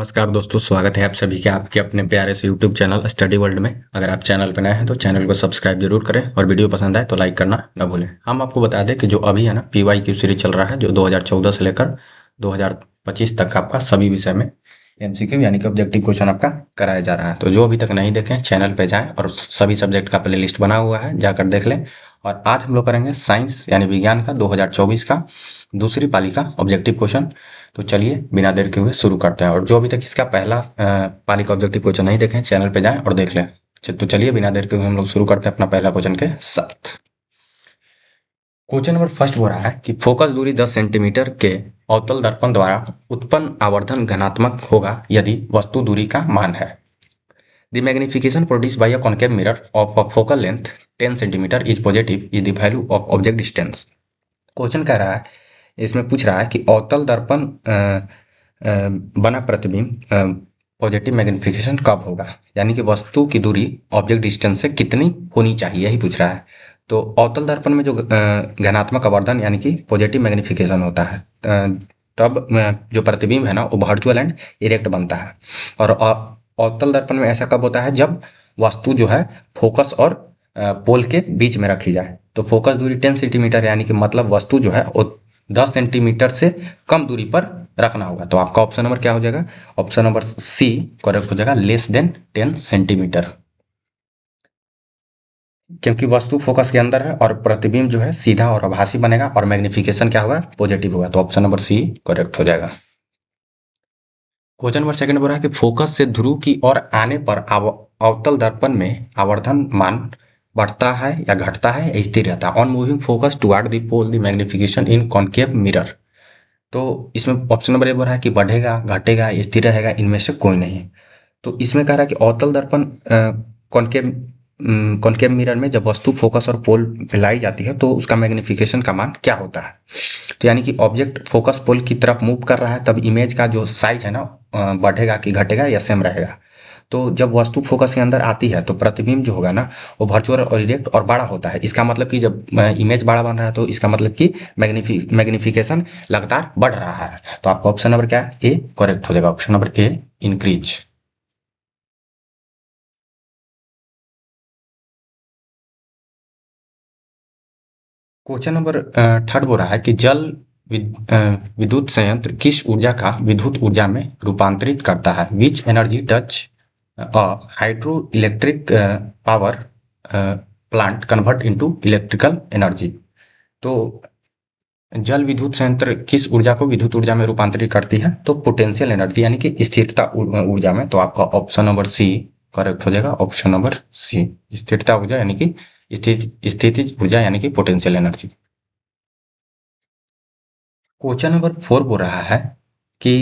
नमस्कार दोस्तों, स्वागत है आप सभी के आपके अपने प्यारे से यूट्यूब चैनल स्टडी वर्ल्ड में। अगर आप चैनल पर नए हैं तो चैनल को सब्सक्राइब जरूर करें और वीडियो पसंद आए तो लाइक करना न भूलें। हम आपको बता दें कि जो अभी है ना PYQ सीरीज चल रहा है, जो 2014 से लेकर 2025 तक आपका सभी विषय में MCQ यानी कि ऑब्जेक्टिव क्वेश्चन आपका कराया जा रहा है। तो जो अभी तक नहीं देखें चैनल पे जाएं और सभी सब्जेक्ट का प्ले लिस्ट बना हुआ है, जाकर देख लें। और आज हम लोग करेंगे साइंस यानी विज्ञान का 2024 का दूसरी पाली का ऑब्जेक्टिव क्वेश्चन। तो चलिए बिना देर के हुए शुरू करते हैं। और जो अभी तक इसका पहला पाली का ऑब्जेक्टिव क्वेश्चन नहीं देखे चैनल पे जाएं और देख लें। तो चलिए बिना देर के हुए हम लोग शुरू करते हैं अपना पहला क्वेश्चन के साथ। क्वेश्चन नंबर फर्स्ट हो रहा है कि फोकस दूरी 10 सेंटीमीटर के अवतल दर्पण द्वारा उत्पन्न आवर्धन धनात्मक होगा यदि वस्तु दूरी का मान है। The magnification produced by a concave mirror of a focal length 10 cm is positive is the value of object distance। Question कह रहा है, इसमें पूछ रहा है कि अवतल दर्पण बना प्रतिबिंब पॉजिटिव मैग्निफिकेशन कब होगा, यानी कि वस्तु की दूरी ऑब्जेक्ट डिस्टेंस से कितनी होनी चाहिए, यही पूछ रहा है। तो अवतल दर्पण में जो घनात्मक आवर्धन यानी कि पॉजिटिव मैग्निफिकेशन होता है, तब जो प्रतिबिंब है ना वो वर्चुअल एंड इरेक्ट बनता है। और अवतल दर्पण में ऐसा कब होता है, जब वस्तु जो है फोकस और पोल के बीच में रखी जाए। तो फोकस दूरी 10 सेंटीमीटर यानी कि मतलब वस्तु जो है वो 10 सेंटीमीटर से कम दूरी पर रखना होगा। तो आपका ऑप्शन नंबर क्या हो जाएगा, ऑप्शन नंबर सी करेक्ट हो जाएगा, लेस देन 10 सेंटीमीटर। क्योंकि वस्तु फोकस के अंदर है और प्रतिबिंब जो है सीधा और आभासी बनेगा और मैग्निफिकेशन क्या होगा, पॉजिटिव होगा। तो ऑप्शन नंबर सी करेक्ट हो जाएगा। क्वेश्चन नंबर सेकंड बोल रहा है कि फोकस से ध्रुव की ओर आने पर अवतल दर्पण में आवर्धन मान बढ़ता है या घटता है या स्थिर रहता है। On moving focus toward the pole the magnification in concave mirror. तो इसमें ऑप्शन नंबर ए बोल रहा है कि बढ़ेगा, घटेगा, स्थिर रहेगा, इनमें से कोई नहीं। तो इसमें कह रहा है कि अवतल दर्पण कॉनकेव कॉनकेव मिरर में जब वस्तु फोकस और पोल पे लाई जाती है तो उसका मैग्निफिकेशन का मान क्या होता है। तो यानी कि ऑब्जेक्ट फोकस पोल की तरफ मूव कर रहा है तब इमेज का जो साइज है ना बढ़ेगा कि घटेगा या सेम रहेगा। तो जब वस्तु फोकस के अंदर आती है तो प्रतिबिंब जो होगा ना वो वर्चुअल और इरेक्ट और बड़ा होता है। इसका मतलब कि जब इमेज बड़ा बन रहा है तो इसका मतलब कि मैग्निफिकेशन लगातार बढ़ रहा है। तो आपका ऑप्शन नंबर क्या है, ए करेक्ट हो जाएगा। ऑप्शन नंबर ए इंक्रीज। क्वेश्चन नंबर थर्ड बोल रहा है कि जल विद्युत संयंत्र किस ऊर्जा का विद्युत ऊर्जा में रूपांतरित करता है। Which energy Dutch a hydro electric power plant convert into electrical energy. तो जल विद्युत संयंत्र किस ऊर्जा को विद्युत ऊर्जा में रूपांतरित करती है, तो पोटेंशियल एनर्जी यानी कि स्थिरता ऊर्जा में। तो आपका ऑप्शन नंबर सी करेक्ट हो जाएगा। ऑप्शन नंबर सी स्थिरता ऊर्जा यानी कि स्थितिज ऊर्जा यानी कि पोटेंशियल एनर्जी। क्वेश्चन नंबर 4 बोल रहा है कि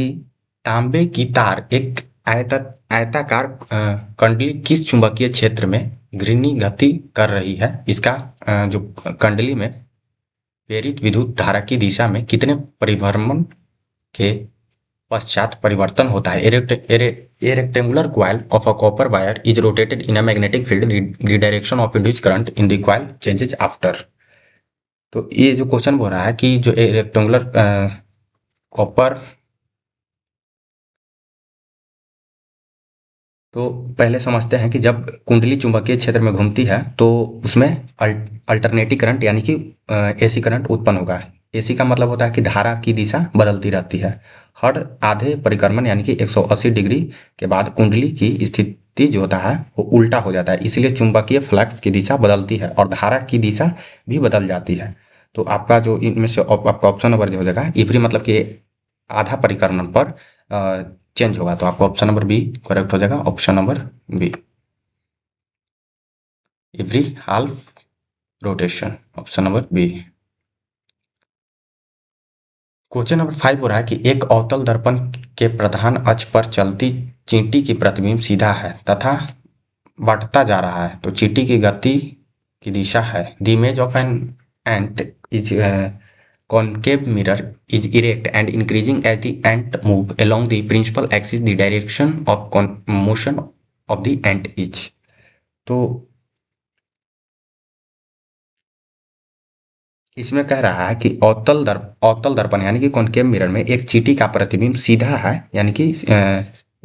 तांबे की तार एक आयताकार कंडली किस चुंबकीय क्षेत्र में घूर्णी गति कर रही है। इसका जो कंडली में प्रेरित विद्युत धारा की दिशा में कितने परिभ्रमण के पश्चात परिवर्तन होता है। ए rectangular coil of a copper wire is rotated in a magnetic field, the direction of induced current in the coil changes after. तो ये जो क्वेश्चन बोल रहा है कि जो ए रेक्टेंगुलर कॉपर, तो पहले समझते हैं कि जब कुंडली चुंबकीय क्षेत्र में घूमती है तो उसमें अल्टरनेटिंग करंट यानी कि एसी करंट उत्पन्न होगा। एसी का मतलब होता है कि धारा की दिशा बदलती रहती है। हर आधे परिक्रमण यानी कि 180 डिग्री के बाद कुंडली की स्थिति जो होता है वो उल्टा हो जाता है, इसलिए चुंबकीय फ्लक्स की दिशा बदलती है और धारा की दिशा भी बदल जाती है। तो आपका जो इनमें से आपका ऑप्शन नंबर जो हो जाएगा इवरी मतलब कि आधा परिक्रमण पर चेंज होगा। तो आपका ऑप्शन नंबर बी करेक्ट हो जाएगा। Option number B every half rotation, option number B. Question number 5 हो रहा है कि एक अवतल दर्पण के प्रधान अक्ष पर चलती चींटी की प्रतिबिंब सीधा है तथा बढ़ता जा रहा है। तो चींटी की गति की दिशा है। The image of an ant is concave mirror is erect and increasing as the ant move along the principal axis, the direction of motion of the ant is। तो इसमें कह रहा है कि अवतल दर्पण यानी कि कॉनकेव मिरर में एक चींटी का प्रतिबिंब सीधा है, यानी कि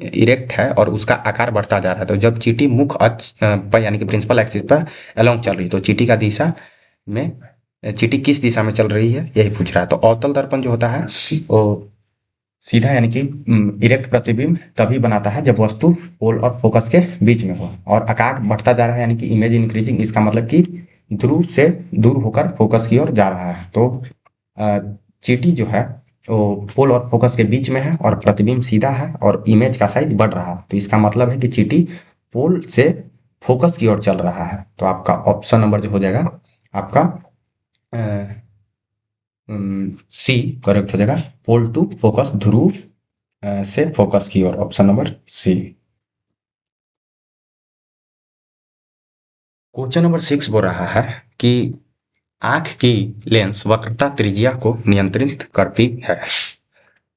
इरेक्ट है और उसका आकार बढ़ता जा रहा है, तो जब चींटी मुख अक्ष पर यानी कि प्रिंसिपल एक्सिस पर अलोंग चल रही है, तो चींटी का दिशा में चींटी किस दिशा में चल रही है यही पूछ रहा है। तो अवतल दर्पण जो होता है वो सीधा यानी कि इरेक्ट प्रतिबिंब तभी बनाता है जब वस्तु पोल और फोकस के बीच में हो, और आकार बढ़ता जा रहा है यानी कि इमेज इंक्रीजिंग, इसका मतलब कि ध्रुव से दूर होकर फोकस की ओर जा रहा है। तो चींटी जो है वो पोल और फोकस के बीच में है और प्रतिबिंब सीधा है और इमेज का साइज बढ़ रहा है, तो इसका मतलब है कि चींटी पोल से फोकस की ओर चल रहा है। तो आपका ऑप्शन नंबर जो हो जाएगा आपका सी करेक्ट हो जाएगा, पोल टू फोकस, ध्रुव से फोकस की ओर, option number C. Question number 6 बोल रहा है कि आंख की लेंस वक्रता त्रिज्या को नियंत्रित करती है।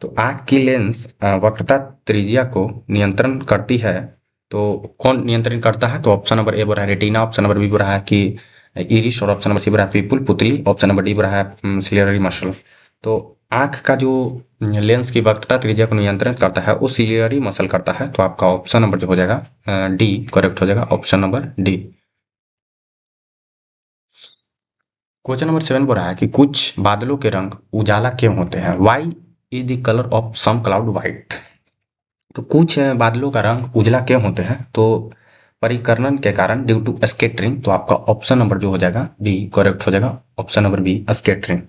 तो आंख की लेंस वक्रता त्रिज्या को नियंत्रण करती है, तो कौन नियंत्रण करता है? तो ऑप्शन नंबर ए बोल रहा है रेटिना, ऑप्शन नंबर बी बोल रहा है कि इरिश, और ऑप्शन नंबर सी बोल रहा है पीपुल, पुतली, ऑप्शन नंबर डी बोल रहा है सिलियरी मसल। तो आंख का जो लेंस की वक्रता त्रिज्या को नियंत्रित करता है वो सिलियरी मसल करता है, तो आपका ऑप्शन नंबर जो हो जाएगा डी करेक्ट हो जाएगा, option number D. Question number 7 बोल रहा है कि कुछ बादलों के रंग उजाला क्यों होते हैं? Why is the colour of some cloud white? तो कुछ बादलों का रंग उजला क्यों होते हैं? तो परिकर्णन के कारण, ड्यू टू स्केटरिंग, तो आपका ऑप्शन नंबर जो हो जाएगा बी करेक्ट हो जाएगा, ऑप्शन नंबर बी स्केटरिंग।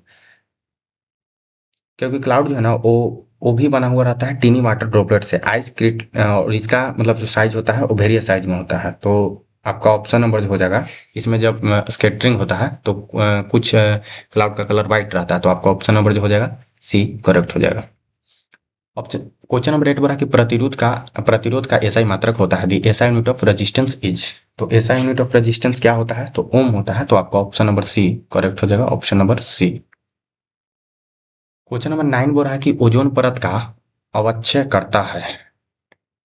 क्योंकि क्लाउड जो है ना वो भी बना हुआ रहता है टीनी वाटर ड्रॉपलेट से, आइस क्रिट, और इसका मतलब जो साइज होता है वो वेरियस साइज में होता है। तो आपका ऑप्शन नंबर जो हो जाएगा, इसमें जब स्केटरिंग होता है तो कुछ क्लाउड का कलर व्हाइट रहता है, तो आपका ऑप्शन नंबर जो हो जाएगा सी करेक्ट हो जाएगा। ऑप्शन क्वेश्चन नंबर 8 बोला कि प्रतिरोध का एसआई मात्रक होता है, the SI unit of resistance is. तो एसआई यूनिट ऑफ रेजिस्टेंस क्या होता है? तो ओम होता है, तो आपका ऑप्शन नंबर सी करेक्ट हो जाएगा, option number C. Question number 9 बोल रहा है कि ओजोन परत का अवक्षय करता है,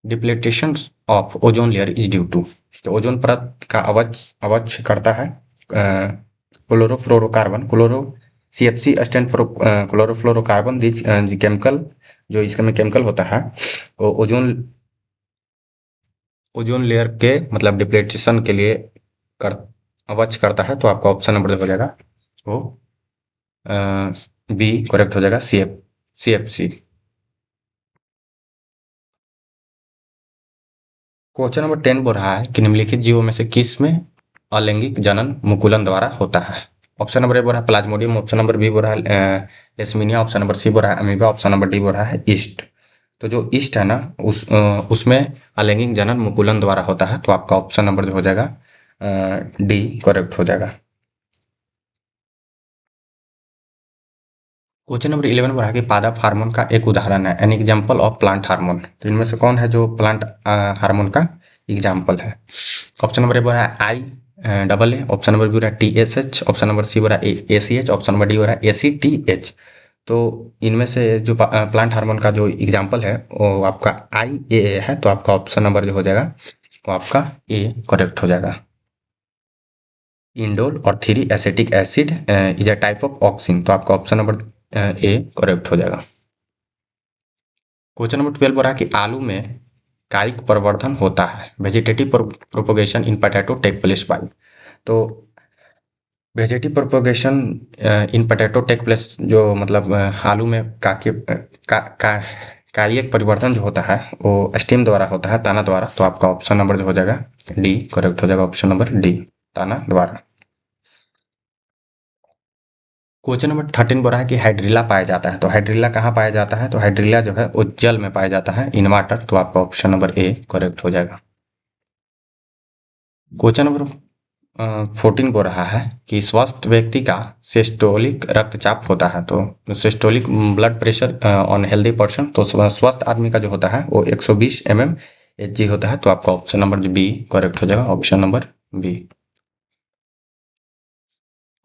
depletion of ozone layer is due to. तो ओजोन परत का अवक्षय करता है chlorofluorocarbon, chloro CFC stand for chlorofluorocarbon, this chemical, जो इसका में केमिकल होता है वो ओजोन लेयर के मतलब डिप्लीटेशन के लिए कर अवक्ष करता है, तो आपका ऑप्शन नंबर हो जाएगा वो बी करेक्ट हो जाएगा, CFC। क्वेश्चन नंबर 10 बोल रहा है कि निम्नलिखित जीवों में से किस में अलैंगिक जनन मुकुलन द्वारा होता है? ऑप्शन नंबर ए बोल रहा है प्लाज्मोडियम, ऑप्शन नंबर बी बोल रहा है लेशमिनिया, ऑप्शन नंबर सी बोल रहा है अमीबा, ऑप्शन नंबर डी बोल रहा है ईस्ट। तो जो ईस्ट है ना उसमें अलैंगिक जनन मुकुलन द्वारा होता है, तो आपका ऑप्शन नंबर जो हो जाएगा डी करेक्ट हो जाएगा। क्वेश्चन नंबर 11 बोल रहा है कि पादप हार्मोन का एक उदाहरण है, an example of plant hormone. तो इनमें से कौन है जो प्लांट हार्मोन का एग्जाम्पल है? ऑप्शन नंबर ए बोल रहा है IA, ऑप्शन नंबर बी बोल रहा है TSH, ऑप्शन नंबर सी बोल रहा है ACH, ऑप्शन नंबर डी बोल रहा है ACTH। तो इनमें से जो प्लांट हार्मोन का जो एग्जाम्पल है वो आपका IA है, तो आपका ऑप्शन नंबर जो हो जाएगा वो आपका ए करेक्ट हो जाएगा। इंडोल और 3 acetic acid is a type of auxin, तो आपका ऑप्शन नंबर ए करेक्ट हो जाएगा। क्वेश्चन नंबर 12 बोल रहा है कि आलू में कायिक प्रवर्धन होता है, vegetative propagation in potato take place by. तो vegetative propagation in potato take place, जो मतलब आलू में कायिक परिवर्तन जो होता है वो स्टेम द्वारा होता है, तना द्वारा, तो आपका ऑप्शन नंबर जो हो जाएगा डी करेक्ट हो जाएगा, ऑप्शन नंबर डी, तना द्वारा। क्वेश्चन नंबर 13 बोल रहा है कि हाइड्रिला पाया जाता है, तो हाइड्रिला कहाँ पाया जाता है? तो हाइड्रिला जो है वो जल में पाया जाता है, इन वाटर, तो आपका ऑप्शन नंबर ए करेक्ट हो जाएगा। क्वेश्चन नंबर 14 बोल रहा है कि स्वस्थ व्यक्ति का सिस्टोलिक रक्तचाप होता है, तो systolic blood pressure on healthy person, तो स्वस्थ आदमी का जो होता है वो 120 mmHg होता है, तो आपका ऑप्शन नंबर जो बी करेक्ट हो जाएगा, option number B.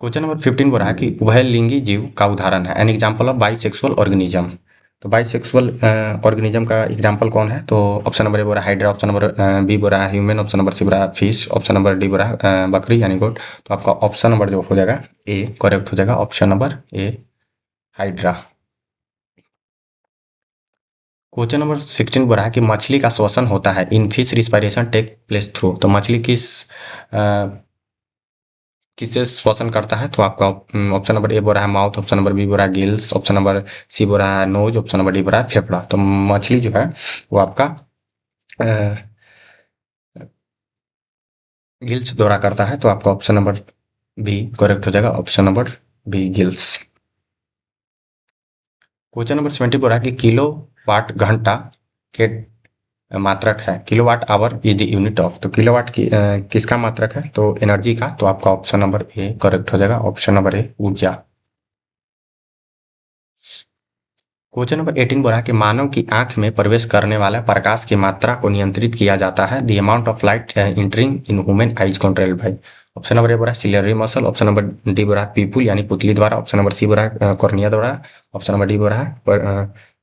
Question number 15 बोल रहा है कि उभयलिंगी जीव का उदाहरण है, an example of bisexual organism. तो बाइसेक्सुअल ऑर्गेनिज्म का एग्जाम्पल कौन है? तो ऑप्शन नंबर ए बोल रहा है हाइड्रा, ऑप्शन नंबर बी बोल रहा है ह्यूमन, ऑप्शन नंबर सी बोल रहा है फिश, ऑप्शन नंबर डी बोल रहा है बकरी यानी गोट, तो आपका ऑप्शन नंबर जो हो जाएगा ए करेक्ट हो जाएगा, ऑप्शन नंबर ए हाइड्रा। क्वेश्चन नंबर 16 बोल रहा है कि मछली का श्वसन होता है in fish respiration take place through. तो मछली किससे श्वसन करता है? तो आपका ऑप्शन नंबर ए बोल रहा है माउथ, ऑप्शन नंबर बी बोल रहा है गिल्स, ऑप्शन नंबर सी बोल रहा है नोज, ऑप्शन नंबर डी बोल रहा है फेफड़ा। तो मछली जो है वो आपका गिल्स द्वारा करता है। तो आपका ऑप्शन नंबर बी करेक्ट हो जाएगा, option number B gills. Question number 70 बोल रहा है कि किलो वाट घंटा के मात्रक है, kilowatt hour is the unit of. तो किलोवाट किसका मात्रक है? तो एनर्जी का। तो आपका ऑप्शन नंबर ए करेक्ट हो जाएगा, ऑप्शन नंबर ए ऊर्जा। क्वेश्चन नंबर 18 बोला कि मानव की आंख में प्रवेश करने वाला प्रकाश की मात्रा को नियंत्रित किया जाता है। The amount of light entering in human eyes control by. Option number A बोला ciliary muscle, option number D बोला पीपुल यानी पुतली द्वारा, ऑप्शन नंबर सी बोला कॉर्निया द्वारा, ऑप्शन नंबर डी बोला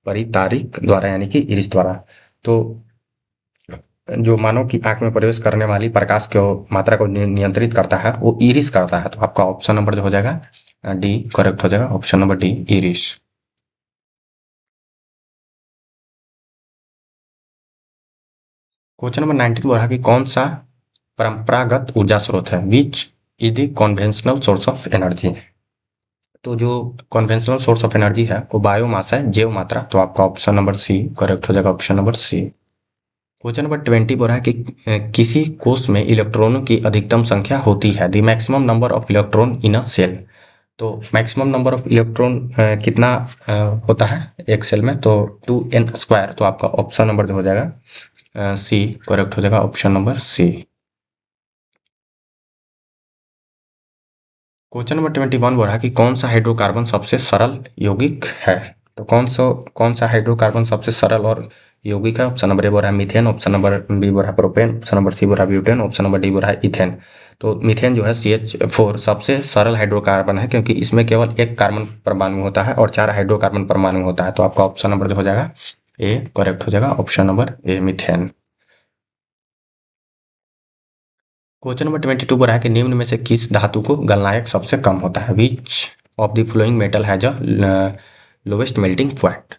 परितारिक द्वारा यानी कि इरिस द्वारा। तो जो मानव की आंख में प्रवेश करने वाली प्रकाश को मात्रा को नियंत्रित करता है वो इरिस करता है। तो आपका ऑप्शन नंबर जो हो जाएगा डी करेक्ट हो जाएगा, option number D iris. Question number 19 बोल रहा है कि कौन सा परंपरागत ऊर्जा स्रोत है? Which is the conventional source of energy. तो जो कन्वेंशनल सोर्स ऑफ एनर्जी है वो बायोमास है, जैव मात्रा। तो आपका ऑप्शन नंबर सी करेक्ट हो जाएगा, option number C. Question number 20 बोल रहा है कि किसी कोष में इलेक्ट्रॉनों की अधिकतम संख्या होती है। The maximum number of electron in a cell. तो मैक्सिमम नंबर ऑफ इलेक्ट्रॉन कितना होता है एक सेल में? तो 2n²। तो आपका ऑप्शन नंबर जो हो जाएगा सी करेक्ट हो जाएगा, option number C. Question number 21 बोल रहा है कि कौन सा हाइड्रोकार्बन सबसे सरल यौगिक है? तो कौन सा हाइड्रोकार्बन सबसे सरल और यौगिक है? ऑप्शन नंबर ए बोल रहा है मीथेन, ऑप्शन नंबर बी बोल रहा है प्रोपेन, ऑप्शन नंबर सी बोल रहा है ब्यूटेन, ऑप्शन नंबर डी बोल रहा है इथेन। तो मीथेन जो है CH4 सबसे सरल हाइड्रोकार्बन है क्योंकि इसमें केवल एक कार्बन परमाणु होता है और 4 हाइड्रोकार्बन परमाणु होता है। तो आपका ऑप्शन नंबर जो हो जाएगा ए करेक्ट हो जाएगा, ऑप्शन नंबर ए मीथेन। क्वेश्चन नंबर 22 बोल रहा है कि निम्न में से किस धातु को गलनायक सबसे कम होता है? Which of the flowing metal has a lowest melting point.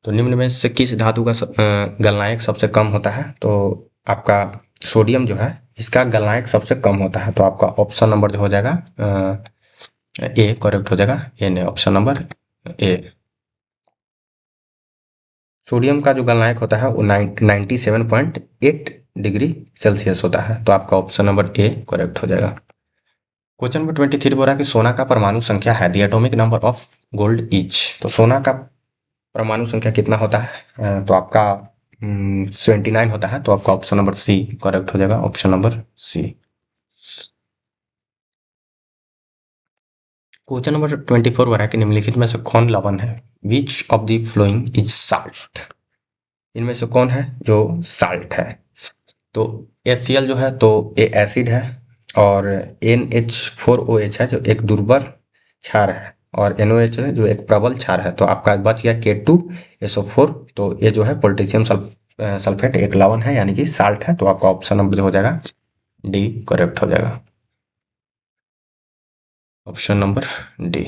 तो निम्न में से किस धातु का गलनायक सबसे कम होता है? तो आपका सोडियम जो है इसका गलनायक सबसे कम होता है। तो आपका ऑप्शन नंबर जो हो जाएगा ए करेक्ट हो जाएगा, ए ने ऑप्शन नंबर ए। सोडियम का जो गलनायक होता है वो 97.8 डिग्री सेल्सियस होता है। तो आपका ऑप्शन नंबर ए करेक्ट हो जाएगा। क्वेश्चन नंबर 23 बोल रहा है कि सोना का परमाणु संख्या है the atomic number of gold etch. तो सोना का परमाणु संख्या कितना होता है? तो आपका 79 होता है। तो आपका ऑप्शन नंबर सी करेक्ट हो जाएगा, option number C. Question number 24 बोल रहा है कि निम्नलिखित में से कौन लवण है? Which of the following is salt. इनमें से कौन है जो साल्ट है? तो HCl जो है तो ये एसिड है और NH4OH है जो एक दुर्बल क्षार है और NOH है जो एक प्रबल क्षार है। तो आपका बच गया K2SO4। तो ये जो है पोटेशियम सल्फेट एक लवण है यानी कि साल्ट है। तो आपका ऑप्शन नंबर जो हो जाएगा डी करेक्ट हो जाएगा, option number D.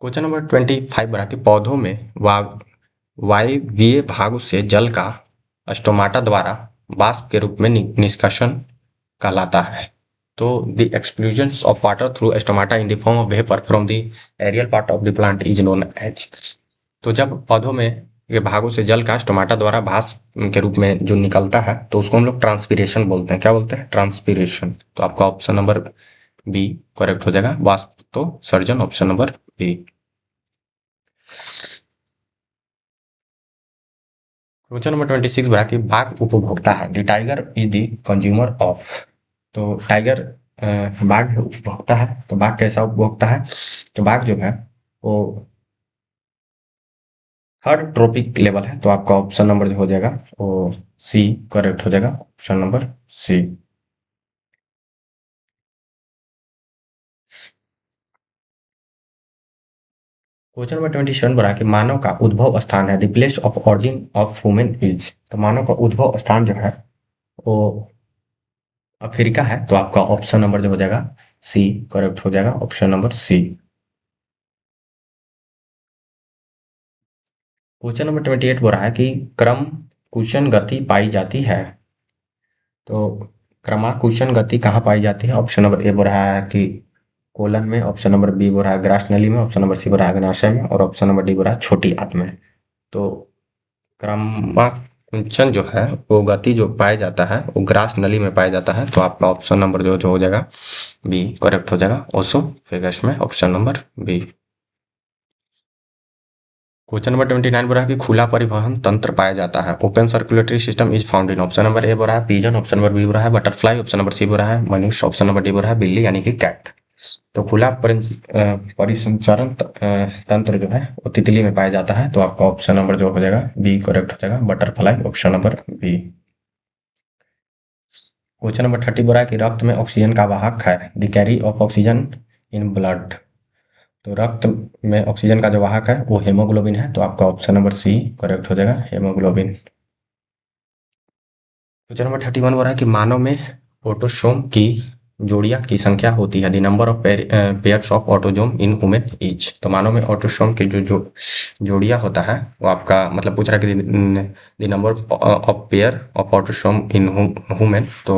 Question number 25 बड़ा कि पौधों में वायवीय भाग से जल का स्टोमाटा द्वारा वाष्प के रूप में निष्कासन कहलाता है। तो the exclusion of water through stomata in the form of vapour from the aerial part of the plant is known as. तो जब पौधों में ये भागों से जल का स्टोमाटा द्वारा वाष्प के रूप में जो निकलता है तो उसको हम लोग ट्रांसपीरेशन बोलते हैं। क्या बोलते हैं? ट्रांसपीरेशन। तो आपका ऑप्शन नंबर बी करेक्ट हो जाएगा, वाष्प तो सर्जन, option number B. Question number 26 बड़ा कि बाघ उपभोक्ता है the tiger is the consumer of. तो टाइगर बाघ उपभोक्ता है। तो बाघ कैसा उपभोक्ता है? तो बाघ जो है वो हर ट्रॉपिक लेवल है। तो आपका ऑप्शन नंबर जो हो जाएगा वो सी करेक्ट हो जाएगा, option number C. Question number 27 बोला कि मानव का उद्भव स्थान है the place of origin of human is. तो मानव का उद्भव स्थान जो है वो अफ्रीका है। तो आपका ऑप्शन नंबर जो हो जाएगा सी करेक्ट हो जाएगा, option number C. Question number 28 बोल रहा है कि क्रम कुशन गति पाई जाती है। तो क्रमाकुशन गति कहाँ पाई जाती है? ऑप्शन नंबर ए बोल रहा है कि कोलन में, ऑप्शन नंबर बी बोल रहा है ग्रास नली में, ऑप्शन नंबर सी बोल रहा है अग्नाशय में, और ऑप्शन नंबर डी बोल रहा है छोटी आंत में। तो क्रमाकुंचन जो है वो गति जो पाया जाता है वो ग्रास नली में पाया जाता है। तो आपका ऑप्शन नंबर जो हो जाएगा बी करेक्ट हो जाएगा, ओसोफेगस में, option number B. Question number 29 बोल रहा है कि खुला परिवहन तंत्र पाया जाता है। Open circulatory system is found in, option number A बोल रहा है पिजन, ऑप्शन नंबर बी बोल रहा है बटरफ्लाई, ऑप्शन नंबर सी बोल रहा है मनुष्य, ऑप्शन नंबर डी बोल रहा है बिल्ली यानी कि कैट। तो खुला परिसंचरण तंत्र जो है वो तितली में पाया जाता है। तो आपका ऑप्शन नंबर जो हो जाएगा बी करेक्ट हो जाएगा, butterfly, option number B. Question number 30 बोल रहा है कि रक्त में ऑक्सीजन का वाहक है, the carry off oxygen in blood. तो रक्त में ऑक्सीजन का जो वाहक है वो हेमोग्लोबिन है। तो आपका ऑप्शन नंबर सी करेक्ट हो जाएगा, हेमोग्लोबिन। क्वेश्चन नंबर 31 बोल रहा है कि मानव में ऑटोसोम की जोड़ियां की संख्या होती है, the number of pairs of autosome in human is. तो मानव में ऑटोसोम की जो जोड़ियां होता है वो आपका मतलब पूछ रहा है कि the number of pair of autosome in human. तो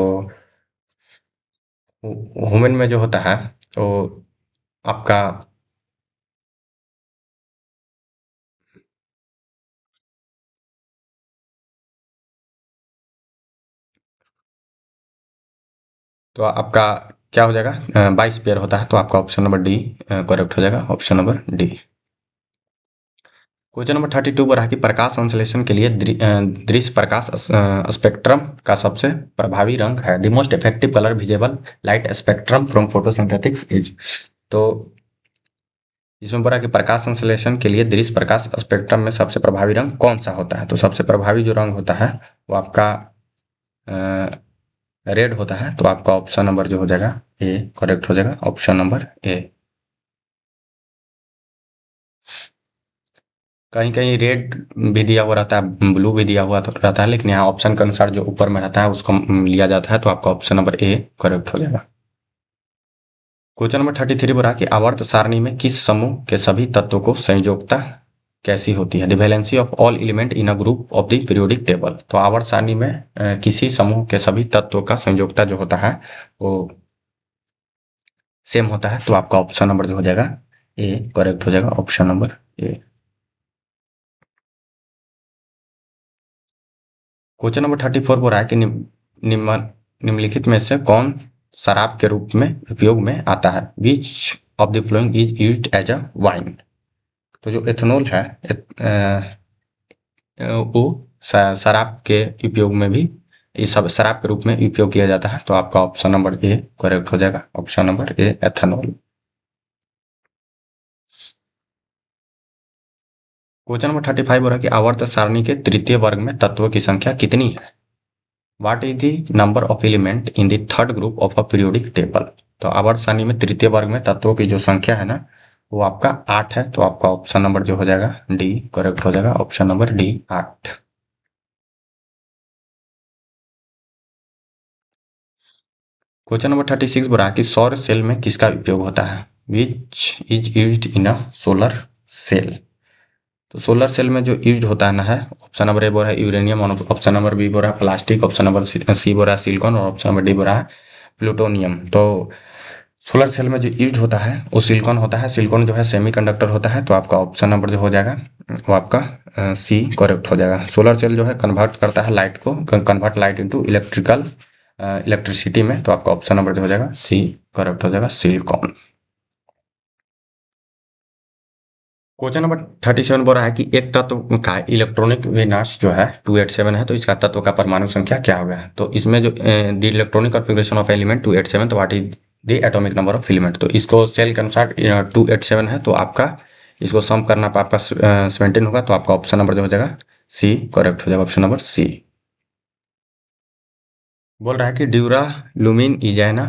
ह्यूमन में जो होता है तो आपका तो आपका क्या हो जाएगा 22 पेयर होता है। तो आपका ऑप्शन नंबर डी करेक्ट हो जाएगा, option number D. Question number 32 बोल रहा है कि प्रकाश संश्लेषण के लिए दृश्य प्रकाश स्पेक्ट्रम का सबसे प्रभावी रंग है, the most effective colour visible light spectrum from photosynthetics is. तो इसमें बोल रहा है कि प्रकाश संश्लेषण के लिए दृश्य प्रकाश स्पेक्ट्रम में सबसे प्रभावी रंग कौन सा होता है। तो सबसे प्रभावी जो रंग होता है वो आपका रेड होता है। तो आपका ऑप्शन नंबर जो हो जाएगा ए करेक्ट हो जाएगा, ऑप्शन नंबर ए। कहीं कहीं रेड भी दिया हुआ रहता है, ब्लू भी दिया हुआ रहता है, लेकिन यहाँ ऑप्शन के अनुसार जो ऊपर में रहता है उसको लिया जाता है। तो आपका ऑप्शन नंबर ए करेक्ट हो जाएगा। क्वेश्चन नंबर 33 बोल रहा है कि आवर्त सारणी में किस समूह के सभी तत्वों को संयोजकता कैसी होती है, the valency of all element in a group of the periodic table. तो आवर्त सारणी में किसी समूह के सभी तत्वों का संयोजकता जो होता है वो सेम होता है। तो आपका ऑप्शन नंबर जो हो जाएगा ए करेक्ट हो जाएगा, ऑप्शन नंबर ए। क्वेश्चन नंबर 34 बोल रहा है कि निम्नलिखित में से कौन शराब के रूप में उपयोग में आता है, which of the following is used as a wine. तो जो एथेनॉल है वो शराब के उपयोग में भी इस सब शराब के रूप में उपयोग किया जाता है। तो आपका ऑप्शन नंबर ए करेक्ट हो जाएगा, ऑप्शन नंबर ए एथेनॉल। क्वेश्चन नंबर 35 हो रहा है कि आवर्त सारणी के तृतीय वर्ग में तत्वों की संख्या कितनी है, what is the number of element in the third group of a periodic table. तो आवर्त सारणी में तृतीय वर्ग में तत्वों की जो संख्या है ना वो आपका 8 है। तो आपका ऑप्शन नंबर जो हो जाएगा डी करेक्ट हो जाएगा, option number D 8। Question number 36 बोल रहा है कि सौर सेल में किसका उपयोग होता है, which is used in a solar cell. तो सोलर सेल में जो यूज होता है ना है, ऑप्शन नंबर ए बोल रहा है यूरेनियम, ऑप्शन नंबर बी बोल रहा है प्लास्टिक, ऑप्शन नंबर सी बोल रहा है सिलिकॉन, और ऑप्शन नंबर डी बोल रहा है प्लूटोनियम। तो सोलर सेल में जो यूज होता है वो सिलिकॉन होता है। सिलिकॉन जो है सेमीकंडक्टर होता है। तो आपका ऑप्शन नंबर जो हो जाएगा वो आपका सी करेक्ट हो जाएगा। सोलर सेल जो है कन्वर्ट करता है लाइट को, कन्वर्ट लाइट इनटू इलेक्ट्रिसिटी में। तो आपका ऑप्शन नंबर जो हो जाएगा सी करेक्ट हो जाएगा, सिलिकॉन। क्वेश्चन नंबर 37 बोल रहा है कि एक तत्व का इलेक्ट्रॉनिक विन्यास जो है 287 है, तो इसका तत्व का परमाणु संख्या क्या होगा। तो इसमें जो the electronic configuration of element 287, तो what is the atomic number of element. तो इसको सेल के अनुसार 287 है। तो आपका इसको सम करना आपका 17 होगा। तो आपका ऑप्शन नंबर जो हो जाएगा सी करेक्ट हो जाएगा, ऑप्शन नंबर सी। बोल रहा है कि dura lumen is an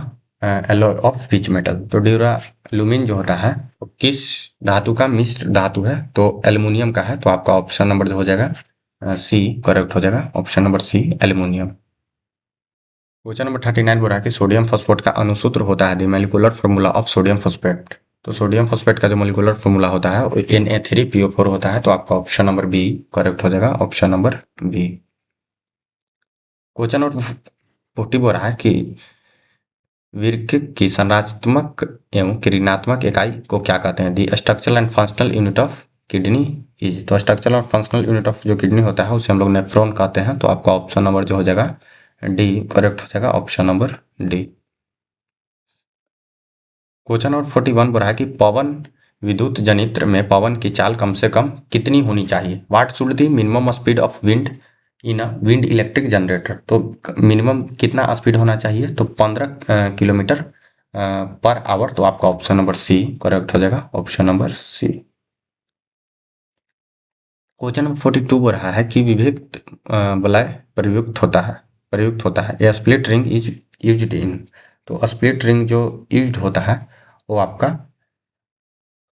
alloy of which metal. तो ड्यूरा लुमिन जो होता है वो किस धातु का मिश्र धातु है, तो एल्युमिनियम का है। तो आपका ऑप्शन नंबर जो हो जाएगा सी करेक्ट हो जाएगा, option number C aluminium. Question number 39 बोल रहा है कि सोडियम फॉस्फेट का अणुसूत्र होता है, the molecular formula of sodium phosphate. तो सोडियम फॉस्फेट का जो मोलिकुलर फॉर्मूला होता है वो Na3PO4 होता है। तो आपका ऑप्शन नंबर बी करेक्ट हो जाएगा, option number B. Question number 40 बोल रहा है कि वृक्क की संरचनात्मक एवं किरणात्मक इकाई को क्या कहते हैं? The structural and functional unit of kidney is. तो स्ट्रक्चरल और फंक्शनल यूनिट ऑफ जो किडनी होता है उसे हम लोग नेफ्रॉन कहते हैं। तो आपका ऑप्शन नंबर जो हो जाएगा डी करेक्ट हो जाएगा, option number D. Question number 41 बोल रहा है कि पवन विद्युत जनित्र में पवन की चाल कम से कम कितनी होनी चाहिए? What should the minimum speed of wind in a wind electric generator. तो मिनिमम कितना स्पीड होना चाहिए? तो 15 किलोमीटर पर आवर। तो आपका ऑप्शन नंबर सी करेक्ट हो जाएगा, option number C. Question number 42 बोल रहा है कि विभक्त वलय प्रयुक्त होता है a split ring is used in. तो स्प्लिट रिंग जो यूज्ड होता है वो आपका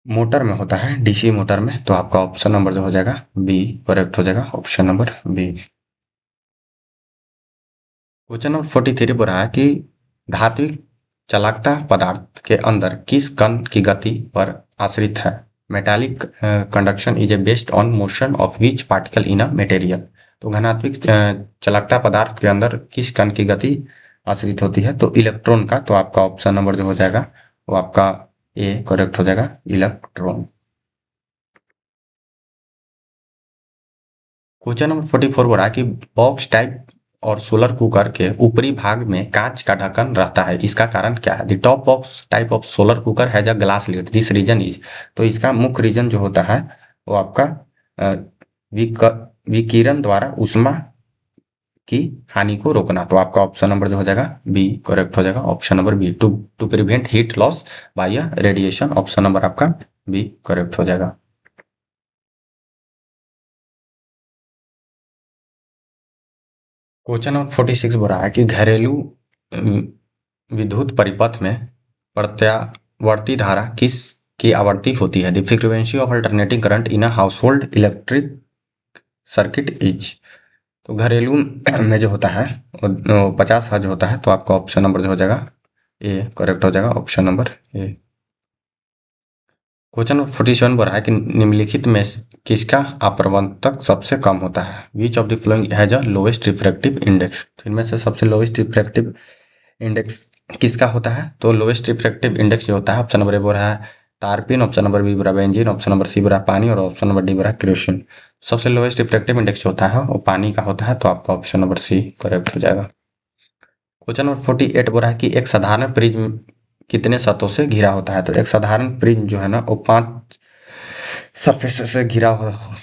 मोटर में होता है, डीसी मोटर में। तो आपका ऑप्शन नंबर जो हो जाएगा बी करेक्ट हो जाएगा, option number B. Question number 43 बोल रहा है कि धात्विक चालकता पदार्थ के अंदर किस कण की गति पर आश्रित है? Metallic conduction is a based on motion of which particle in a material. तो घनात्मक चालकता पदार्थ के अंदर किस कण की गति आश्रित होती है? तो इलेक्ट्रॉन का। तो आपका ऑप्शन नंबर जो हो जाएगा वो आपका ए करेक्ट हो जाएगा, इलेक्ट्रॉन। क्वेश्चन नंबर 44 बोल रहा है कि बॉक्स टाइप और सोलर कुकर के ऊपरी भाग में कांच का ढक्कन रहता है, इसका कारण क्या है? The top box type of solar cooker has a glass lid, this reason is. तो इसका मुख्य रीजन जो होता है वो आपका अ, विकिरण द्वारा ऊष्मा की हानि को रोकना। तो आपका ऑप्शन नंबर जो हो जाएगा बी करेक्ट हो जाएगा, option number B. To prevent heat loss by radiation, option number आपका बी करेक्ट हो जाएगा। क्वेश्चन नंबर 46 बोल रहा है कि घरेलू विद्युत परिपथ में प्रत्यावर्ती धारा किस की आवर्ती होती है? The frequency of alternating current in a household electric circuit is. तो घरेलू में जो होता है वो 50 हर्ट्ज होता है। तो आपका ऑप्शन नंबर जो हो जाएगा ए करेक्ट हो जाएगा, ऑप्शन नंबर ए। क्वेश्चन नंबर 47 बोल रहा है कि निम्नलिखित में किसका अपवर्तक सबसे कम होता है? Which of the following has a lowest refractive index. तो इनमें से सबसे लोएस्ट रिफ्रैक्टिव इंडेक्स किसका होता है? तो लोएस्ट रिफ्रैक्टिव इंडेक्स जो होता है ऑप्शन नंबर ए बोल रहा है तारपीन, ऑप्शन नंबर बी बोल रहा है बेंजीन, ऑप्शन नंबर सी बोल रहा है पानी और ऑप्शन नंबर डी बोल रहा है केरोसिन। सबसे लोएस्ट रिफ्रैक्टिव इंडेक्स जो होता है वो पानी का होता है। तो आपका ऑप्शन नंबर सी करेक्ट हो जाएगा। क्वेश्चन नंबर 48 बोल रहा है कि एक साधारण प्रिज्म कितने सतहों से घिरा होता है? तो एक साधारण प्रिज्म जो है ना वो 5 सरफेस से घिरा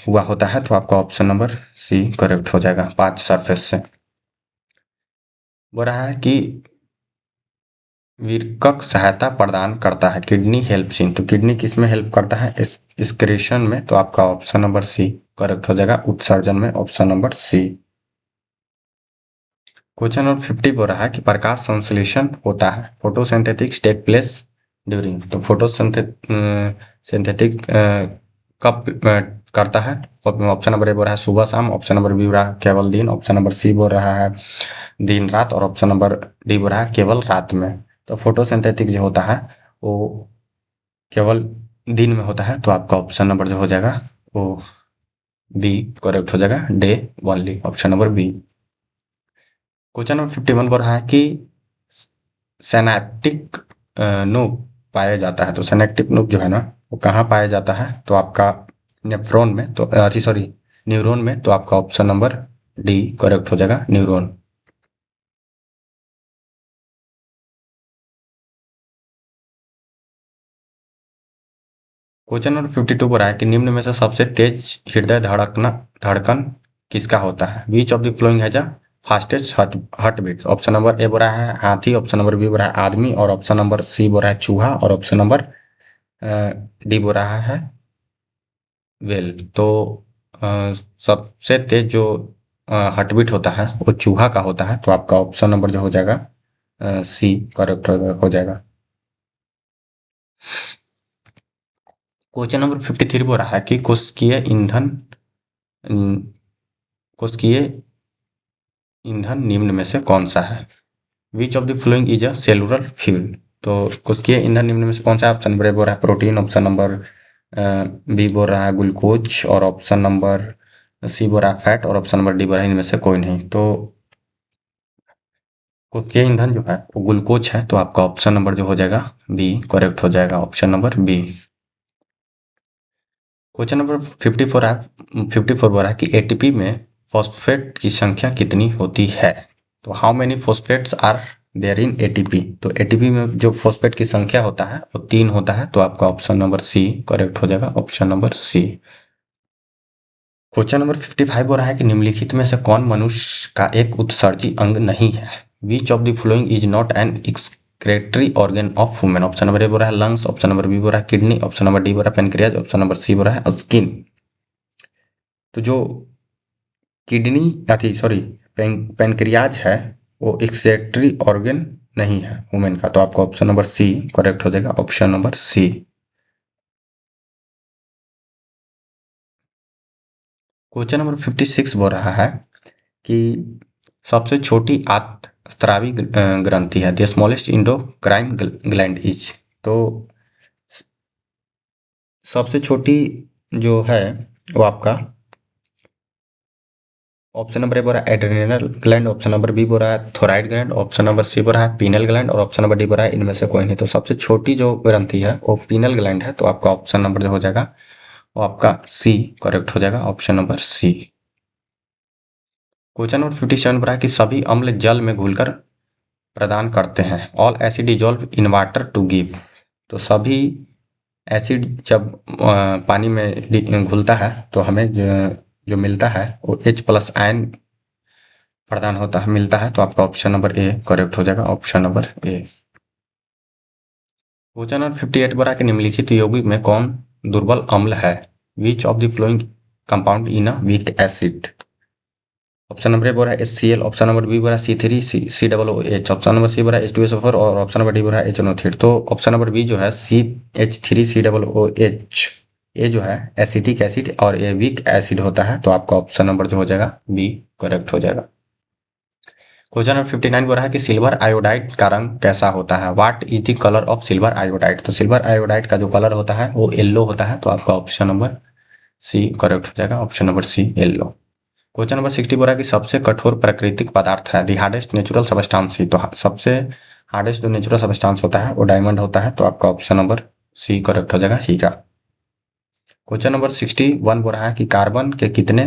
हुआ होता है। तो आपका ऑप्शन नंबर सी करेक्ट हो जाएगा, 5 सरफेस से। बोल रहा है कि विरकक सहायता प्रदान करता है किडनी हेल्प सिन। तो किडनी किस में हेल्प करता है? एक्सक्रीशन में। तो आपका ऑप्शन नंबर सी करेक्ट हो जाएगा, उत्सर्जन में, option number C. Question number 50 बोल रहा है कि प्रकाश संश्लेषण होता है फोटोसिंथेटिक्स टेक प्लेस ड्यूरिंग। तो सिंथेटिक कब करता है? ऑप्शन नंबर ए बोल रहा है सुबह शाम, ऑप्शन नंबर बी बोल रहा है केवल दिन, ऑप्शन नंबर सी बोल रहा है दिन रात और ऑप्शन नंबर डी बोल रहा है केवल रात में। तो फोटोसिंथेटिक जो होता है वो केवल दिन में होता है। तो आपका ऑप्शन नंबर जो हो जाएगा वो बी करेक्ट हो जाएगा, day only, option number B. Question number 51 बोल रहा है कि सिनैप्टिक नोब पाया जाता है। तो सिनैप्टिक नोब जो है ना वो कहाँ पाया जाता है? तो आपका नेफ्रॉन में, तो सॉरी न्यूरॉन में। तो आपका ऑप्शन नंबर डी करेक्ट हो जाएगा, न्यूरॉन। क्वेश्चन नंबर 52 पर है कि निम्न में से सबसे तेज हृदय धड़कन किसका होता है? Which of the following has a fastest heart beat. Option number A बोल रहा है हाथी, ऑप्शन नंबर बी बोल रहा है आदमी और ऑप्शन नंबर सी बोल रहा है चूहा और ऑप्शन नंबर डी बोल रहा है वेल। तो सबसे तेज जो हार्ट बीट होता है वो चूहा का होता है। तो आपका ऑप्शन नंबर जो हो जाएगा सी करेक्ट हो जाएगा। क्वेश्चन नंबर 53 बोल रहा है कि कोशिकीय ईंधन निम्न में से कौन सा है? Which of the following is a cellular fuel. तो कुछ ईंधन निम्न में से कौन सा? ऑप्शन नंबर ए बोल रहा है प्रोटीन, ऑप्शन नंबर बी बोल रहा है ग्लूकोज, और ऑप्शन नंबर सी बोल रहा है फैट, और ऑप्शन नंबर डी बोल रहा है इनमें से कोई नहीं। तो कुछ ईंधन जो है वो ग्लूकोज है, तो आपका ऑप्शन नंबर जो हो जाएगा बी करेक्ट हो जाएगा, option number B. Question number 54 है, 54 बोल रहा है कि एटीपी में फॉस्फेट की संख्या कितनी होती है? तो how many phosphates are there in ATP? तो एटीपी में जो फॉस्फेट की संख्या होता है वो 3 होता है, तो आपका ऑप्शन नंबर सी करेक्ट हो जाएगा, option number C. Question number 55 हो रहा है कि निम्नलिखित में से कौन मनुष्य का एक उत्सर्जी अंग नहीं है? Which of the following is not an excretory organ of women? Option number A बोल रहा है लंग्स, ऑप्शन नंबर बी बोल रहा है किडनी, ऑप्शन नंबर डी बोल रहा है पेनक्रियाज, ऑप्शन नंबर सी बोल रहा है स्किन। तो जो किडनी अथी सॉरी पेनक्रियाज है वो एक्सक्रेटरी ऑर्गन नहीं है वुमेन का, तो आपका ऑप्शन नंबर सी करेक्ट हो जाएगा, option number C. Question number 56 बोल रहा है कि सबसे छोटी आंतस्रावी ग्रंथि है, the smallest endocrine gland is. तो सबसे छोटी जो है वो आपका ऑप्शन नंबर ए बोल रहा है adrenal gland, option number B बोल रहा है thyroid gland, option number C बोल रहा है पीनल ग्लैंड, और ऑप्शन नंबर डी बोल रहा है इनमें से कोई नहीं। तो सबसे छोटी जो ग्रंथि है वो पीनल ग्लैंड है, तो आपका ऑप्शन नंबर जो हो जाएगा वो आपका सी करेक्ट हो जाएगा, option number C. Question number 57 बोल रहा है कि सभी अम्ल जल में घुलकर प्रदान करते हैं, all acid dissolve in water to give. तो सभी एसिड जब पानी में घुलता है तो हमें जो मिलता है वो H+ आयन प्रदान होता है मिलता है, तो आपका ऑप्शन नंबर ए करेक्ट हो जाएगा, ऑप्शन नंबर ए। क्वेश्चन नंबर 58 बोला कि निम्नलिखित यौगिक में कौन दुर्बल अम्ल है? Which of the flowing compound in a weak acid? Option number A बोल रहा है HCl, ऑप्शन नंबर बी बोल रहा है C3COOH, ऑप्शन नंबर सी बोल रहा है H2SO4, और ऑप्शन नंबर डी बोल रहा है HNO3। तो ऑप्शन नंबर बी जो है CH3COOH ये जो है एसिटिक एसिड और ये वीक एसिड होता है, तो आपका ऑप्शन नंबर जो हो जाएगा बी करेक्ट हो जाएगा। क्वेश्चन नंबर 59 बोल रहा है कि सिल्वर आयोडाइड का रंग कैसा होता है? What is the colour of silver iodide? तो सिल्वर आयोडाइड का जो कलर होता है वो येलो होता है, तो आपका ऑप्शन नंबर सी करेक्ट हो जाएगा, option number C yellow. Question number 60 बोल रहा है कि सबसे कठोर प्राकृतिक पदार्थ है, द हार्डेस्ट नेचुरल सबस्टांस। तो सबसे हार्डेस्ट जो नेचुरल सबस्टांस होता है वो डायमंड होता है, तो आपका ऑप्शन नंबर सी करेक्ट हो जाएगा, हीरा। क्वेश्चन नंबर 61 बोल रहा है कि कार्बन के कितने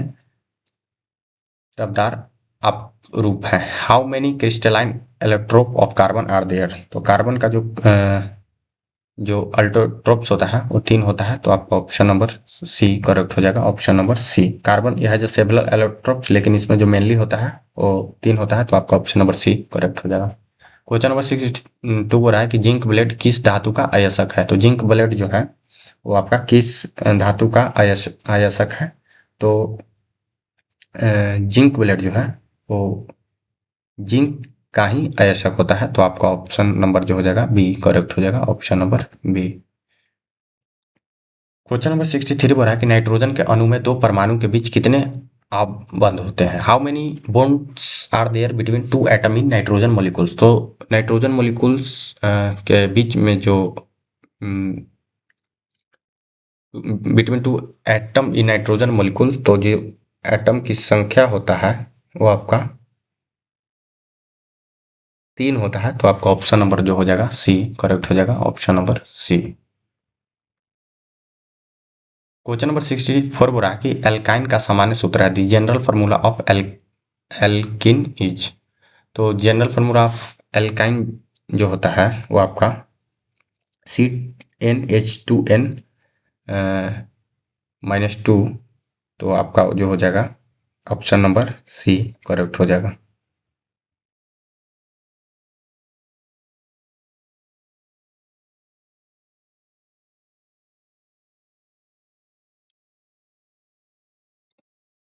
रफ्तार अपरूप है? How many crystalline allotrope of carbon are there? तो कार्बन का जो अल्टोट्रोप्स होता है वो 3 होता है, तो आपका ऑप्शन नंबर सी करेक्ट हो जाएगा, ऑप्शन नंबर सी। कार्बन यह है जो सेवरल एलोट्रोप्स, लेकिन इसमें जो मेनली होता है वो 3 होता है, तो आपका ऑप्शन नंबर सी करेक्ट हो जाएगा। क्वेश्चन नंबर 62 बोल रहा है कि जिंक ब्लेड किस धातु का अयस्क है? तो जिंक ब्लेड जो है वो आपका किस धातु का अयस्क है? तो जिंक ब्लेड जो है वो जिंक का ही अयस्क होता है, तो आपका ऑप्शन नंबर जो हो जाएगा बी करेक्ट हो जाएगा, option number B. Question number 63 बोल रहा है कि नाइट्रोजन के अणु में 2 परमाणु के बीच कितने बंद होते हैं? How many bonds are there between 2 atom in nitrogen molecules? तो नाइट्रोजन मोलिकुल्स के बीच में जो between 2 atom in nitrogen molecule, तो जो एटम की संख्या होता है वो आपका 3 होता है, तो आपका ऑप्शन नंबर जो हो जाएगा सी करेक्ट हो जाएगा, option number C. Question number 64 बोल रहा है कि एल्काइन का सामान्य सूत्र है, the general formula of alkene is. तो जनरल फार्मूला ऑफ एल्काइन जो होता है वो आपका CnH2n -2, तो आपका जो हो जाएगा ऑप्शन नंबर सी करेक्ट हो जाएगा।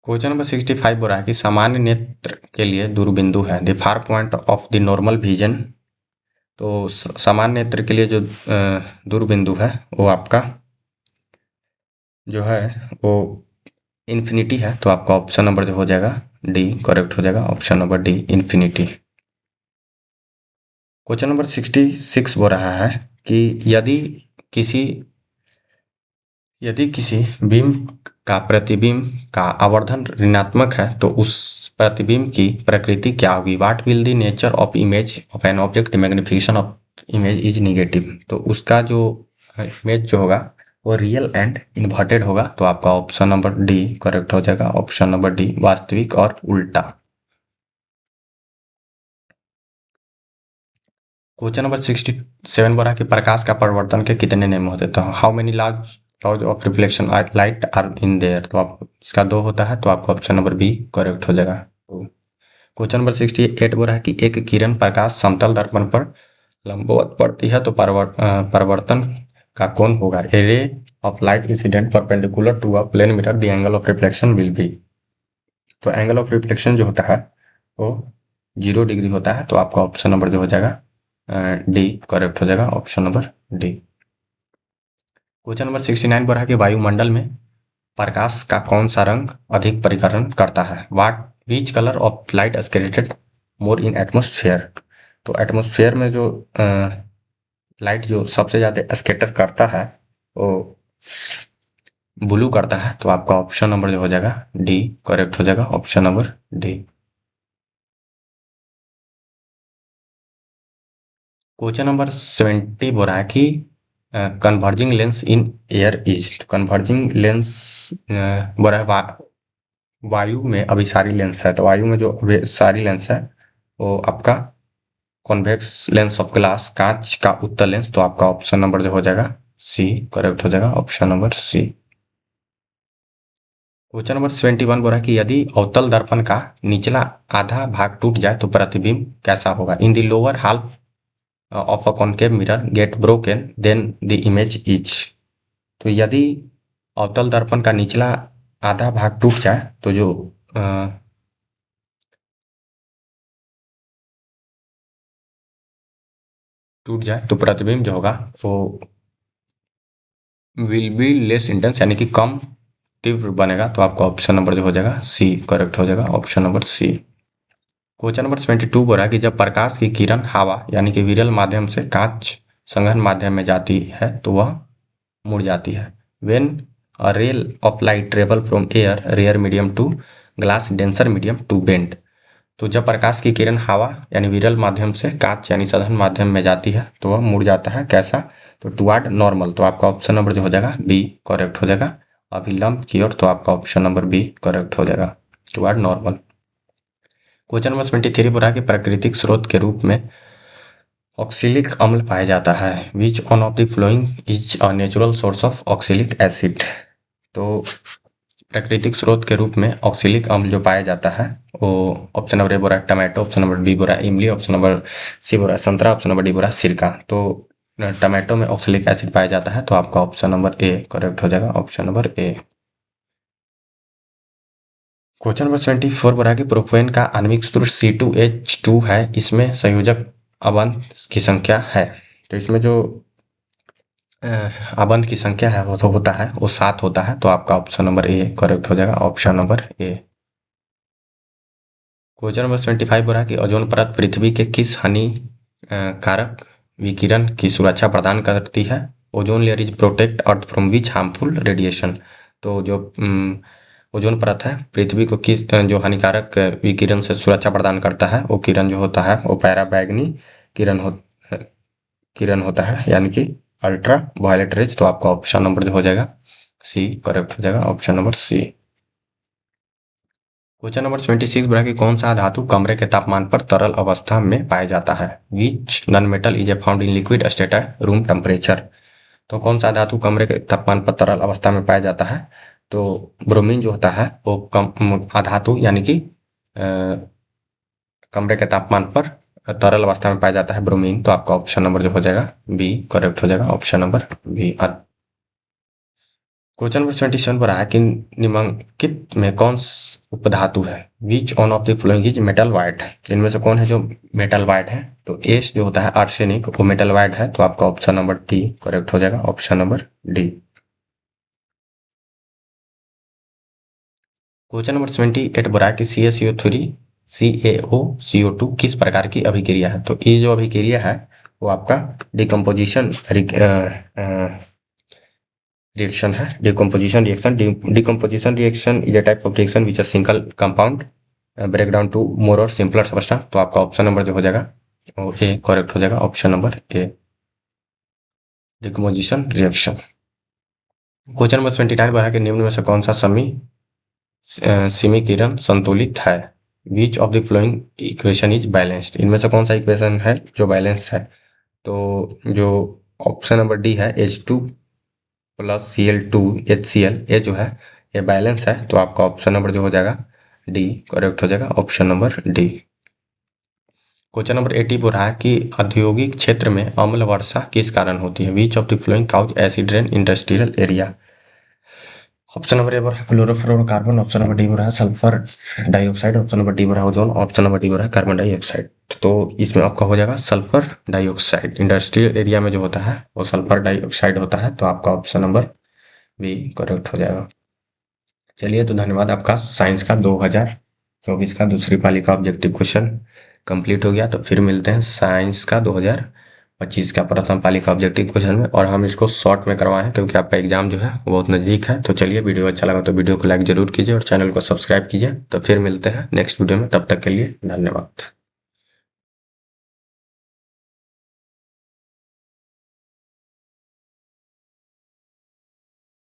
क्वेश्चन नंबर 65 बोल रहा है कि सामान्य नेत्र के लिए दूरबिंदु है, the far point of the normal vision. तो सामान्य नेत्र के लिए जो दूरबिंदु है वो आपका जो है वो इन्फिनिटी है, तो आपका ऑप्शन नंबर जो हो जाएगा डी करेक्ट हो जाएगा, option number D infinity. Question number 66 बोल रहा है कि यदि किसी बिंब का प्रतिबिंब का आवर्धन ऋणात्मक है तो उस प्रतिबिंब की प्रकृति क्या होगी। What will the nature of image of an object magnification of image is negative. तो उसका जो इमेज जो होगा वो रियल एंड इन्वर्टेड होगा। तो आपका ऑप्शन नंबर डी करेक्ट हो जाएगा। ऑप्शन नंबर डी वास्तविक और उल्टा। क्वेश्चन नंबर 67 बोला कि प्रकाश का परावर्तन के कितने नियम होते हैं। तो how many laws of reflection light are in there. तो आप इसका 2 होता है। तो आपका ऑप्शन नंबर बी करेक्ट हो जाएगा। तो क्वेश्चन नंबर 68 बोल रहा है कि एक किरण प्रकाश समतल दर्पण पर लंबवत पड़ती है तो परावर्तन का कोण होगा। A ray of light incident perpendicular to a plane mirror the angle of reflection will be. तो एंगल ऑफ रिफ्लेक्शन जो होता है वो 0 डिग्री होता है। तो आपका ऑप्शन नंबर जो हो जाएगा डी करेक्ट हो जाएगा। Option number D. Question number 69 बोल रहा है कि वायुमंडल में प्रकाश का कौन सा रंग अधिक परिकरण करता है। What which colour of light scattered more in atmosphere. तो एटमोस्फेयर में जो लाइट जो सबसे ज्यादा स्कैटर करता है वो ब्लू करता है। तो आपका ऑप्शन नंबर जो हो जाएगा डी करेक्ट हो जाएगा। Option number D. Question number 70 बोल रहा है कि converging lens in air is. Converging lens बोल रहा है वायु में अभिसारी लेंस है। तो वायु में जो अभिसारी लेंस है वो आपका कॉन्वेक्स लेंस ऑफ ग्लास, कांच का उत्तल लेंस। तो आपका ऑप्शन नंबर जो हो जाएगा सी करेक्ट हो जाएगा। Option number C. Question number 71 बोल रहा है कि यदि अवतल दर्पण का निचला आधा भाग टूट जाए तो प्रतिबिंब कैसा होगा। In the lower half of a concave mirror get broken then the image is. तो यदि अवतल दर्पण का निचला आधा भाग टूट जाए तो जो टूट जाए तो प्रतिबिंब जो होगा वो विल बी लेस इंटेंस यानी कि कम तीव्र बनेगा। तो आपका ऑप्शन नंबर जो हो जाएगा सी करेक्ट हो जाएगा। Option number C. Question number 72 बोल रहा है कि जब प्रकाश की किरण हवा यानी कि विरल माध्यम से कांच संघन माध्यम में जाती है तो वह मुड़ जाती है। When a ray of light travel from air rare medium to glass denser medium to bend. तो जब प्रकाश की किरण हवा यानी विरल माध्यम से कांच यानी सघन माध्यम में जाती है तो वह मुड़ जाता है कैसा। तो टुवार्ड नॉर्मल। तो आपका ऑप्शन नंबर जो हो जाएगा बी करेक्ट हो जाएगा। अभिलंब की ओर। तो आपका ऑप्शन नंबर बी करेक्ट हो जाएगा टुवार्ड नॉर्मल। क्वेश्चन नंबर 73 बोला कि प्राकृतिक स्रोत के रूप में ऑक्सिलिक अम्ल पाया जाता है। Which one of the following is a natural source of oxalic acid. तो प्राकृतिक स्रोत के रूप में ऑक्सिलिक अम्ल जो पाया जाता है वो ऑप्शन नंबर ए बोला टमाटो, ऑप्शन नंबर बी बोला इमली, ऑप्शन नंबर सी बोला संतरा, ऑप्शन नंबर डी बोला सिरका। तो टमाटो में ऑक्सिलिक एसिड पाया जाता है। तो आपका ऑप्शन नंबर ए करेक्ट हो जाएगा। ऑप्शन नंबर ए। क्वेश्चन नंबर 74 बोला कि प्रोपेन का आणविक सूत्र C2H2 है। इसमें संयोजक अबंध की संख्या है। तो इसमें जो अबंध की संख्या है वो तो होता है वो 7 होता है। तो आपका ऑप्शन नंबर ए करेक्ट हो जाएगा। ऑप्शन नंबर ए। क्वेश्चन नंबर 75 बोला कि ओजोन परत पृथ्वी के किस हानि कारक विकिरण की सुरक्षा प्रदान करती है। Ozone layer is protect earth from which harmful radiation. तो जो ओजोन परत है पृथ्वी को किस जो हानिकारक विकिरण से सुरक्षा प्रदान करता है वो किरण जो होता है वो पैराबैंगनी किरण किरण होता है यानी कि अल्ट्रा वायलेट रेज। तो आपका ऑप्शन नंबर जो हो जाएगा सी करेक्ट हो जाएगा। Option number C. Question number 76 बोला कि कौन सा धातु कमरे के तापमान पर तरल अवस्था में पाया जाता है। Which non metal is a found in liquid state at room temperature. तो कौन सा धातु कमरे के तापमान पर तरल अवस्था में पाया जाता है। तो ब्रोमीन जो होता है वो कम अधातु यानी कि कमरे के तापमान पर तरल अवस्था में पाया जाता है ब्रोमीन। तो आपका ऑप्शन नंबर जो हो जाएगा बी करेक्ट हो जाएगा। Option number B. Question number 27 पर आया कि निम्नलिखित में कौन उपधातु है। Which one of the following is metalloid. इनमें से कौन है जो मेटल वाइट है। तो एस जो होता है आर्सेनिक वो मेटल वाइट है। तो आपका ऑप्शन नंबर डी करेक्ट हो जाएगा। Option number D. Question number 78 बोला कि CaCO3 CaO CO2 किस प्रकार की अभिक्रिया है? तो ये जो अभिक्रिया है वो आपका डिकम्पोजिशन रिएक्शन है। Decomposition reaction is a type of reaction which a single compound break down to more or simpler substance. तो आपका ऑप्शन नंबर जो हो जाएगा वो ए करेक्ट हो जाएगा, ऑप्शन नंबर ए, डिकम्पोजिशन रिएक्शन। क्वेश्चन नंबर 29 बोला कि निम्न में से कौन सा समीकरण संतुलित है? Which of the flowing equation is balanced? इनमें से कौन सा इक्वेशन है जो बैलेंस है? तो जो ऑप्शन नंबर डी है H2 प्लस Cl2 HCl, ये जो है ये बैलेंस है। तो आपका ऑप्शन नंबर जो हो जाएगा डी करेक्ट हो जाएगा, option number D. Question number 80 बोल रहा है कि औद्योगिक क्षेत्र में अम्ल वर्षा किस कारण होती है? Which of the following causes acid rain industrial area? Option number A बोल रहा है क्लोरोफ्लोरोकार्बन, ऑप्शन नंबर डी बोल रहा है sulphur dioxide, option number D बोल रहा है ओजोन, ऑप्शन नंबर डी बोल रहा है कार्बन डाइऑक्साइड। तो इसमें आपका हो जाएगा सल्फर डाइऑक्साइड। इंडस्ट्रियल एरिया में जो होता है वो सल्फर डाइऑक्साइड होता है। तो आपका ऑप्शन नंबर बी करेक्ट हो जाएगा। चलिए, तो धन्यवाद। आपका साइंस का 2024 का दूसरी पाली का ऑब्जेक्टिव क्वेश्चन कंप्लीट हो गया। तो फिर मिलते हैं साइंस का 2025 का प्रथम पाली का ऑब्जेक्टिव क्वेश्चन में, और हम इसको शॉर्ट में करवाएं क्योंकि आपका एग्जाम जो है वो बहुत नज़दीक है। तो चलिए, वीडियो अच्छा लगा तो वीडियो को लाइक जरूर कीजिए और चैनल को सब्सक्राइब कीजिए। तो फिर मिलते हैं नेक्स्ट वीडियो में, तब तक के लिए धन्यवाद।